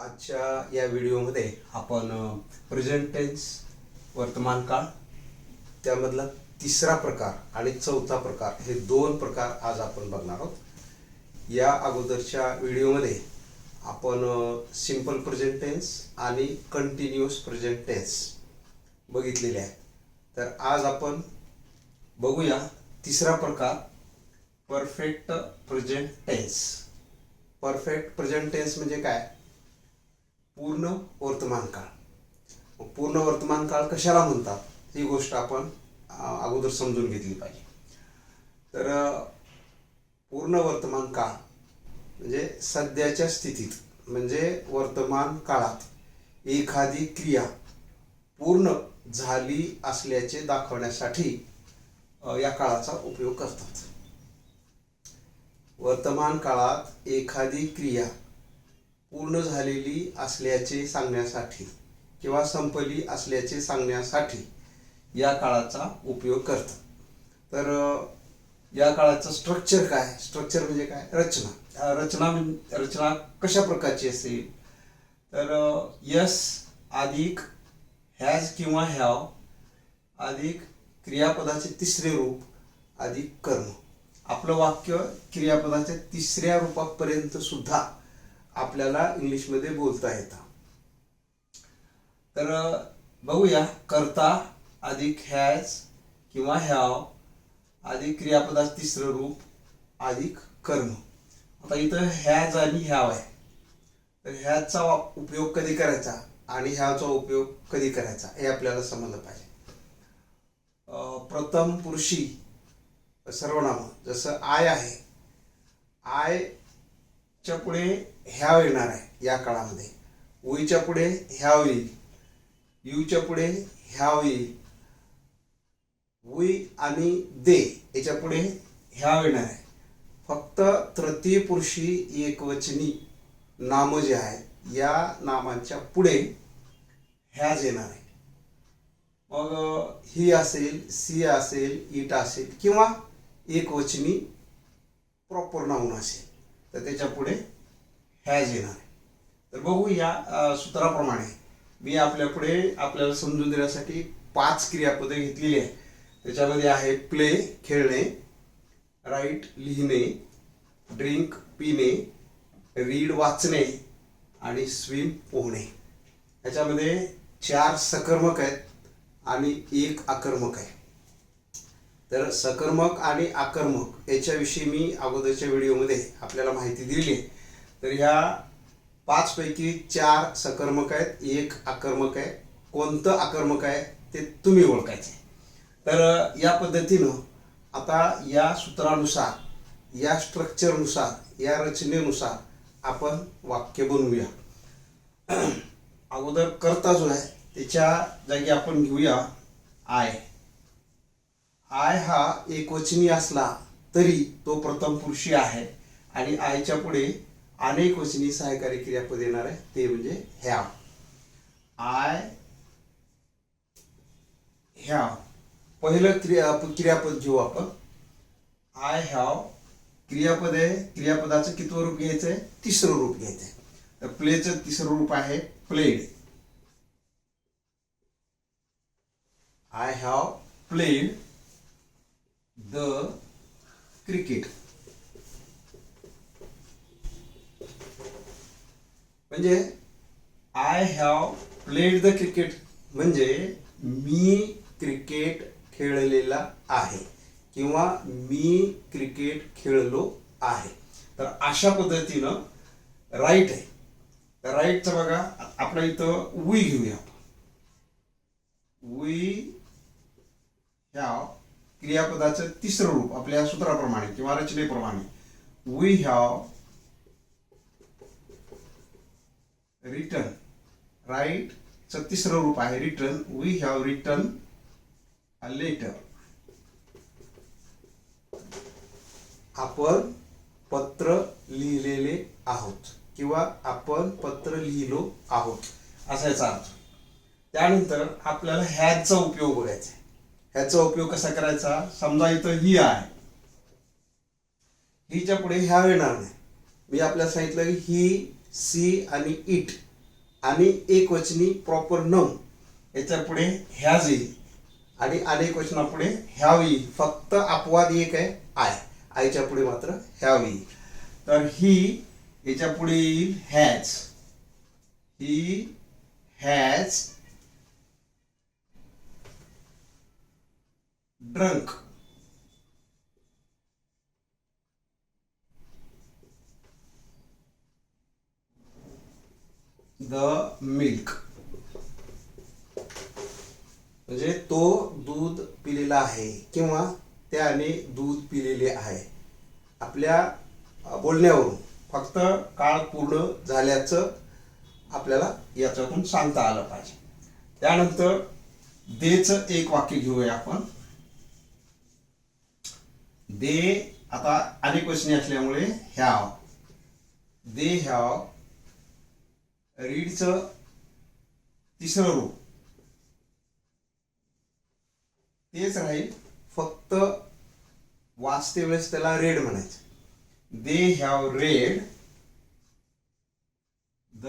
आजच्या या व्हिडिओमध्ये आपण प्रेझेंट टेन्स वर्तमान काळ त्यामधला तिसरा प्रकार आणि चौथा प्रकार हे दोन प्रकार आज आपण बघणार आहोत। या अगोदरच्या व्हिडिओमध्ये आपण सिंपल प्रेझेंट टेन्स आणि कंटिन्यूअस प्रेझेंट टेन्स बघितलेले आहे। तर आज आपण बघूया तिसरा प्रकार perfect present tense. Perfect present tense म्हणजे काय? पूर्ण वर्तमान काळ। पूर्ण वर्तमान काळ कशाला म्हणतात ही गोष्ट आपण अगोदर समजून घेतली पाहिजे। तर पूर्ण वर्तमान काळ म्हणजे सध्याच्या स्थितीत म्हणजे वर्तमान काळात एखादी क्रिया पूर्ण झाली असल्याचे दाखवण्यासाठी या काळाचा उपयोग करतात। वर्तमान काळात एखादी क्रिया पूर्ण झालेली असल्याचे सांगण्यासाठी किंवा संपली असल्याचे सांगण्यासाठी या काळाचा उपयोग करतात। तर या काळाचं स्ट्रक्चर काय? स्ट्रक्चर म्हणजे काय? रचना कशा प्रकारची असेल? तर यस अधिक हॅज किंवा हॅव अधिक क्रियापदाचे तिसरे रूप अधिक कर्म। आपलं वाक्य क्रियापदाच्या तिसऱ्या रूपापर्यंत सुद्धा आपल्याला इंग्लिशमध्ये बोलता येतं। तर बघूया, कर्ता अधिक हॅज किंवा हॅव अधिक क्रियापदाचे तिसरं रूप अधिक कर्म। आता इथं हॅज आणि हॅव आहे, तर हॅजचा उपयोग कधी करायचा आणि हॅवचा उपयोग कधी करायचा हे आपल्याला समजलं पाहिजे। प्रथम पुरुषी सर्वनाम जसं आय आहे, आय च्या पुढे हॅव येणार आहे या काळामध्ये, वीच्या पुढे हॅव येईल, यूच्या पुढे हॅव येईल, वी आणि दे याच्या पुढे हॅव येणार आहे। फक्त तृतीय पुरुषी एकवचनी नाम जे आहेत या नामांच्या पुढे हॅज येणार आहे। मग ही असेल, सी असेल, इट असेल किंवा एकवचनी प्रॉपर नाउन असेल तर त्याच्या पुढे हॅज येणार आहे। तर बघू या सूत्राप्रमाणे मी आपल्याला समजून देण्यासाठी 5 क्रियापदे घेतलेली आहे। त्याच्यामध्ये आहे प्ले खेळणे, राईट लिहिणे, ड्रिंक पिणे, रीड वाचणे आणि स्विम पोहणे। याच्यामध्ये 4 सकर्मक आहेत आणि 1 आकर्मक आहे। तर सकर्मक आणि आकर्मक याच्याविषयी मी अगोदरच्या व्हिडिओमध्ये आपल्याला माहिती दिली आहे। तर ह्या 5 पैकी 4 सकर्मक आहेत, 1 आकर्मक आहे। कोणतं आकर्मक आहे ते तुम्ही ओळखायचे। तर या पद्धतीनं आता या सूत्रानुसार, या स्ट्रक्चरनुसार, या रचनेनुसार आपण वाक्य बनवूया। अगोदर कर्ता जो आहे त्याच्या जागी आपण घेऊया आय। आय हा एकवचनी असला तरी तो प्रथम पुरुषी आहे आणि आयच्या पुढे अनेक वचनी सहाय्यकारी क्रियापद येणार आहे, ते म्हणजे हॅव। आय हॅव पहिलं क्रियापद घेऊ आपण। आय हॅव क्रियापद आहे, क्रियापदाचं कितवं रूप घ्यायचंय? तिसरं रूप घ्यायचंय। तर प्लेचं तिसरं रूप आहे played. I have played the cricket. म्हणजे I have played the cricket म्हणजे मी क्रिकेट खेळलेला आहे किंवा मी क्रिकेट खेळलो आहे। तर अशा पद्धतीनं राईट आहे। तर राईटचं बघा, आपल्या इथं वी घेऊया। वी हॅव क्रियापदाचं तिसरं रूप आपल्या सूत्राप्रमाणे किंवा रचनेप्रमाणे, वी हॅव रिटर्न। राईटचं तिसरं रूप आहे return. We have return a letter. आपण पत्र लिहिलेले आहोत किंवा आपण पत्र लिहिलो आहोत असा याचा अर्थ। त्यानंतर आपल्याला हॅजचा उपयोग बघायचा आहे। ह्याचा उपयोग कसा करायचा? समजा इथं ही आहे, हिच्या पुढे हॅव येणार नाही। मी आपल्याला सांगितलं की ही, सी आणि इट आणि एकवचनी प्रॉपर नाउन याच्या पुढे हॅज येईल आणि अनेक वचनापुढे हॅव येईल. फक्त अपवाद एक आहे आय. आयच्या पुढे मात्र हॅव येईल. तर ही याच्या पुढे येईल has. He has drunk. The milk. म्हणजे तो दूध पिलेला आहे किंवा त्याने दूध पिलेले आहे. आपल्या बोलण्यावरून फक्त काळ पूर्ण झाल्याचं आपल्याला याच्यातून सांगता आलं पाहिजे. त्यानंतर देचं एक वाक्य घेऊया आपण. दे आता अनेक वचने असल्यामुळे हॅव. They have. रीडचं तिसरं रूप तेच राहील, फक्त वाचते वेळेस त्याला रेड म्हणायचं. They have read the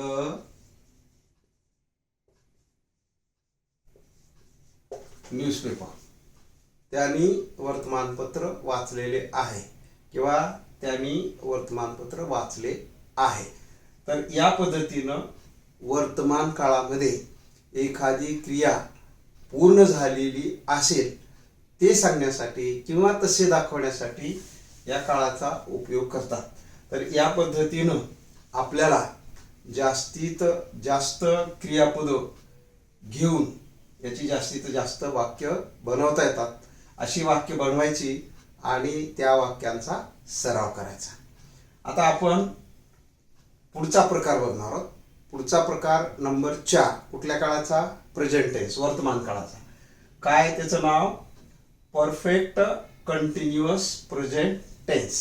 newspaper. त्यांनी वर्तमानपत्र वाचलेले आहे किंवा त्यांनी वर्तमानपत्र वाचले आहे. तर या पद्धतीनं वर्तमान काळामध्ये एखादी क्रिया पूर्ण झालेली असेल ते सांगण्यासाठी किंवा तसे दाखवण्यासाठी या काळाचा उपयोग करतात. तर या पद्धतीनं आपल्याला जास्तीत जास्त क्रियापद घेऊन याची जास्तीत जास्त वाक्य बनवता येतात. अशी वाक्य बनवायची आणि त्या वाक्यांचा सराव करायचा. आता आपण पुढचा प्रकार बघणार आहोत. पुढचा प्रकार नंबर 4 कुठल्या काळाचा? प्रेझेंट टेन्स, वर्तमान काळाचा. काय त्याचं नाव? Perfect continuous present tense.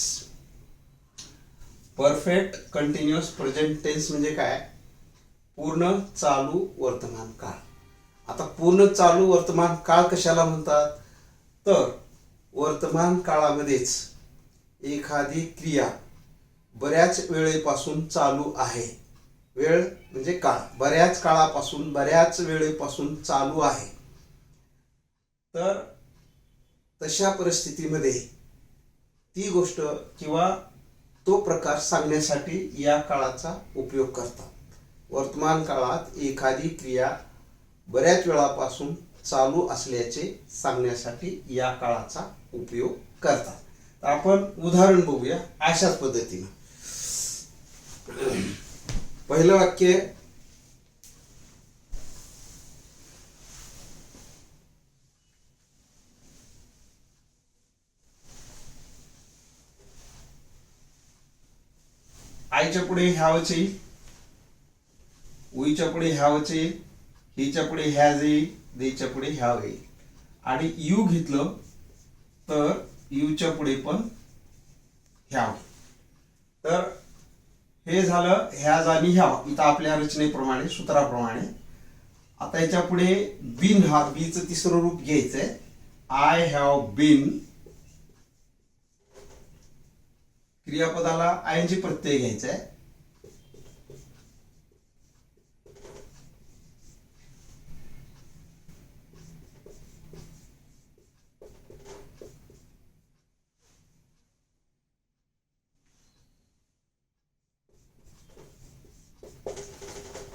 Perfect continuous present tense म्हणजे काय? पूर्ण चालू वर्तमान काळ. आता पूर्ण चालू वर्तमान काळ कशाला म्हणतात? तर वर्तमान काळामध्येच एखादी क्रिया बऱ्याच वेळेपासून चालू आहे. वेळ म्हणजे काळ, बऱ्याच काळापासून, बऱ्याच वेळेपासून चालू आहे. तर तशा परिस्थितीमध्ये ती गोष्ट किंवा तो प्रकार सांगण्यासाठी या काळाचा उपयोग करतात. वर्तमान काळात एखादी क्रिया बऱ्याच वेळापासून चालू असल्याचे सांगण्यासाठी या काळाचा उपयोग करतात. तर आपण उदाहरण बघूया अशाच पद्धतीनं. पहिलं वाक्य, आईच्या पुढे हॅवच येईल, उईच्या पुढे हॅवच येईल, हिच्या पुढे हॅज येईल, देच्या पुढे हॅव येईल. आणि यू घेतलं तर यूच्या पुढे पण हॅव. तर हे झालं हॅज आणि हॅव इथं आपल्या रचनेप्रमाणे, सूत्राप्रमाणे. आता याच्या पुढे बीन, हा बीचं तिसरं रूप घ्यायचंय. I have been. क्रियापदाला आयएनजी प्रत्यय घ्यायचा आहे.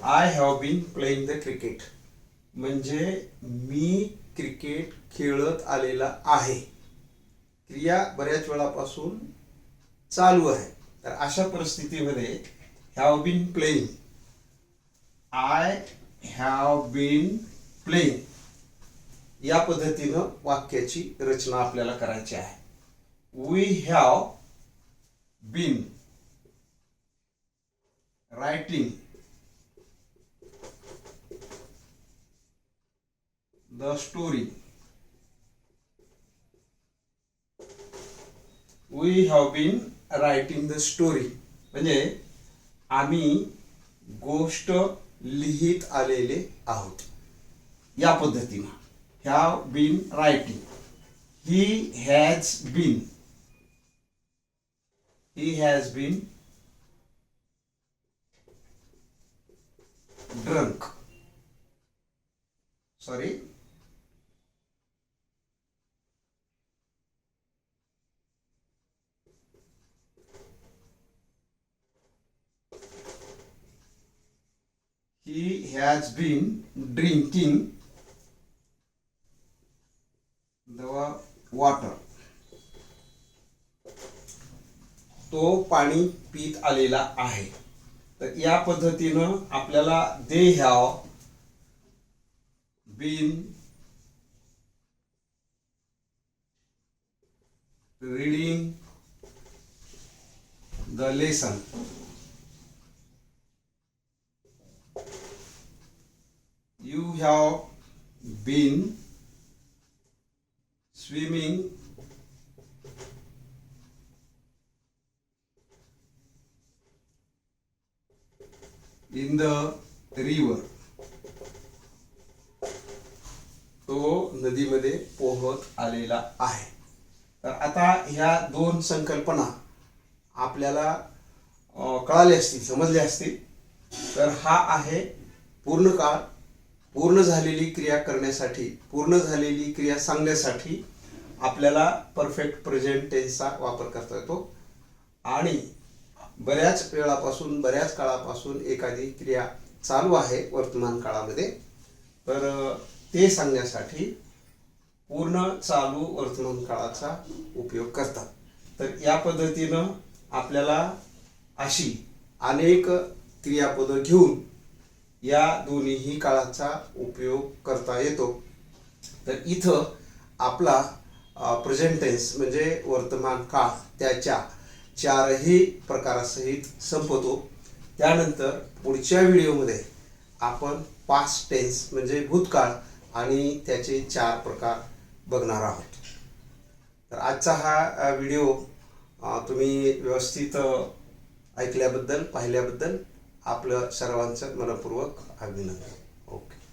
I have been playing the cricket म्हणजे मी क्रिकेट खेळत आलेला आहे. क्रिया बऱ्याच वेळापासून चालू आहे. तर अशा परिस्थितीमध्ये have been playing, I have been playing या पद्धतीनं वाक्याची रचना आपल्याला करायची आहे. We have been writing the story. We have been writing the story म्हणजे आम्ही गोष्ट लिहित आलेले आहोत. या पद्धतीनं have been writing. He has been, he has been drunk, sorry, he has been drinking the water. तो पाणी पीत आलेला आहे. तर या पद्धतीनं आपल्याला they have been reading the lesson. You have been swimming in the river. तो नदीमध्ये पोहत आलेला आहे. तर आता ह्या दोन संकल्पना आपल्याला कळाल्या असतील, समजल्या असतील. तर हा आहे पूर्ण काळ, पूर्ण झालेली क्रिया करण्यासाठी, पूर्ण झालेली क्रिया सांगण्यासाठी आपल्याला परफेक्ट प्रेझेंट टेन्सचा वापर करता येतो. आणि बऱ्याच वेळापासून, बऱ्याच काळापासून एखादी क्रिया चालू आहे वर्तमान काळामध्ये, तर ते सांगण्यासाठी पूर्ण चालू वर्तमान काळाचा उपयोग करतात. तर या पद्धतीनं आपल्याला अशी अनेक क्रियापदं घेऊन या दोन्हीही काळाचा उपयोग करता येतो. तर इथं आपला प्रेझेंट टेन्स म्हणजे वर्तमान काळ त्याच्या चारही प्रकारासहित संपतो. त्यानंतर पुढच्या व्हिडिओमध्ये आपण पास्ट टेन्स म्हणजे भूतकाळ आणि त्याचे 4 प्रकार बघणार आहोत. तर आजचा हा व्हिडिओ तुम्ही व्यवस्थित ऐकल्याबद्दल, पाहिल्याबद्दल आपलं सर्वांचं मनपूर्वक अभिनंदन. ओके.